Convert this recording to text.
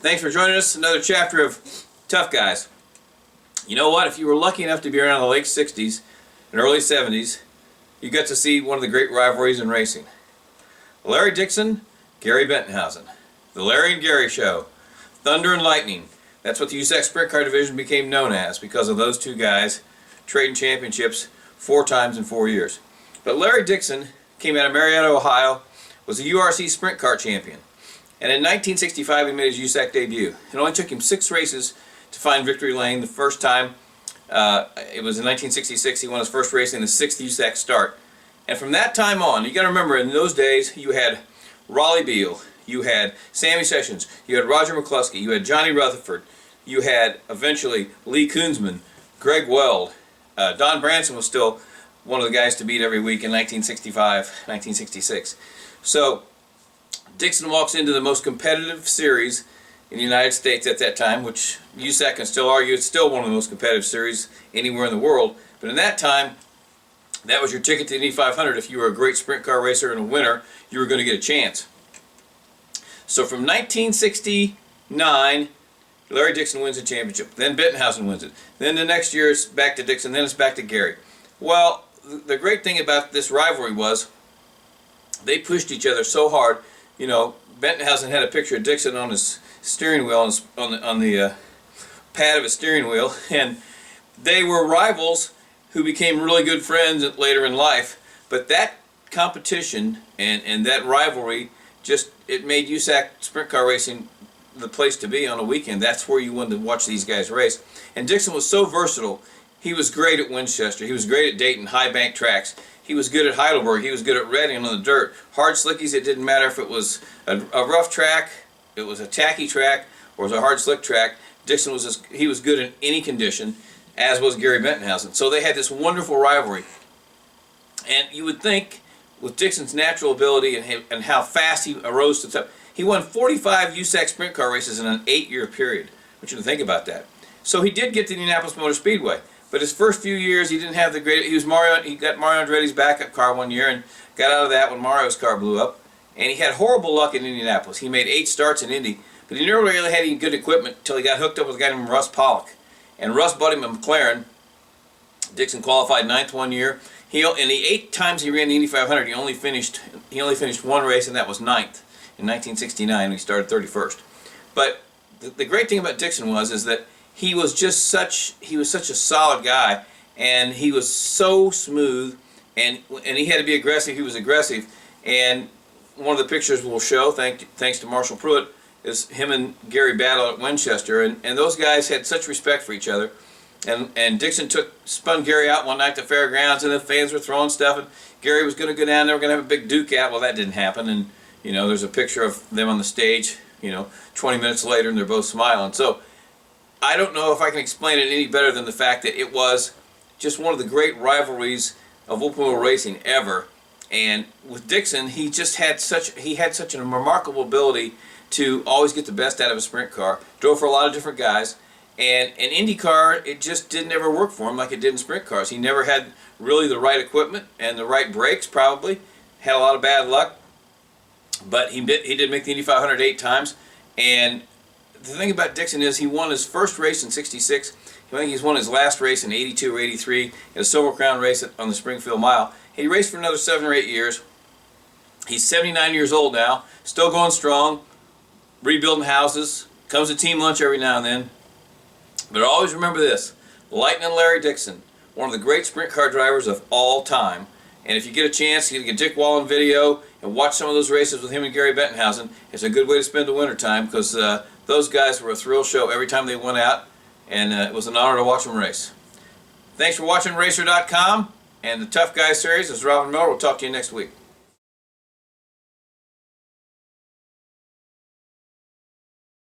Thanks for joining us. Another chapter of Tough Guys. You know what? If you were lucky enough to be around the late 60s and early 70s, you got to see one of the great rivalries in racing. Larry Dickson, Gary Bettenhausen. The Larry and Gary Show. Thunder and Lightning. That's what the USAC Sprint Car Division became known as because of those two guys trading championships 4 times in 4 years. But Larry Dickson came out of Marietta, Ohio, was a URC Sprint Car champion. And in 1965 he made his USAC debut. It only took him 6 races to find victory lane. The first time, it was in 1966, he won his first race in his 6th USAC start. And from that time on, you got to remember, in those days, you had Raleigh Beal, you had Sammy Sessions, you had Roger McCluskey, you had Johnny Rutherford, you had eventually Lee Koonsman, Greg Weld. Don Branson was still one of the guys to beat every week in 1965, 1966. So Dickson walks into the most competitive series in the United States at that time, which USAC can still argue it's still one of the most competitive series anywhere in the world. But in that time, that was your ticket to the Indy 500. If you were a great sprint car racer and a winner, you were going to get a chance. So from 1969, Larry Dickson wins the championship. Then Bettenhausen wins it. Then the next year it's back to Dickson. Then it's back to Gary. Well, the great thing about this rivalry was they pushed each other so hard. You know, Bettenhausen had a picture of Dickson on his steering wheel, on the pad of his steering wheel, and they were rivals who became really good friends later in life. But that competition and that rivalry it made USAC sprint car racing the place to be on a weekend. That's where you wanted to watch these guys race. And Dickson was so versatile. He was great at Winchester. He was great at Dayton, high bank tracks. He was good at Heidelberg. He was good at Reading on the dirt. Hard slickies, it didn't matter if it was a rough track, it was a tacky track, or it was a hard slick track. Dickson he was good in any condition, as was Gary Bettenhausen. So they had this wonderful rivalry. And you would think, with Dickson's natural ability and how fast he arose to the top, he won 45 USAC sprint car races in an 8-year period. I want you to think about that. So he did get to the Indianapolis Motor Speedway. But his first few years, he didn't have the great. He got Mario Andretti's backup car one year and got out of that when Mario's car blew up. And he had horrible luck in Indianapolis. He made 8 starts in Indy, but he never really had any good equipment until he got hooked up with a guy named Russ Pollock. And Russ bought him a McLaren. Dickson qualified 9th one year. In the 8 times he ran the Indy 500, he only finished 1 race, and that was 9th in 1969. He started 31st. But the great thing about Dickson is that he was such a solid guy, and he was so smooth, and he had to be aggressive. He was aggressive, and one of the pictures we'll show, thanks to Marshall Pruitt, is him and Gary battle at Winchester, and those guys had such respect for each other. And Dickson spun Gary out one night at the fairgrounds, and the fans were throwing stuff, and Gary was going to go down. They were going to have a big duke out. Well, that didn't happen, and there's a picture of them on the stage 20 minutes later, and they're both smiling. So I don't know if I can explain it any better than the fact that it was just one of the great rivalries of open wheel racing ever. And with Dickson, he had such a remarkable ability to always get the best out of a sprint car. Drove for a lot of different guys, and in IndyCar, it just didn't ever work for him like it did in sprint cars. He never had really the right equipment and the right brakes. Probably had a lot of bad luck, but he did make the Indy 500 8 times. And the thing about Dickson is he won his first race in '66. I think he's won his last race in '82 or '83 in a Silver Crown race on the Springfield Mile. He raced for another 7 or 8 years. He's 79 years old now, still going strong, rebuilding houses, comes to team lunch every now and then. But always remember this, Lightning Larry Dickson, one of the great sprint car drivers of all time. And if you get a chance, you get Dick Wallen video and watch some of those races with him and Gary Bettenhausen. It's a good way to spend the winter time because those guys were a thrill show every time they went out, and it was an honor to watch them race. Thanks for watching RACER.com and the Tough Guys series. This is Robin Miller. We'll talk to you next week.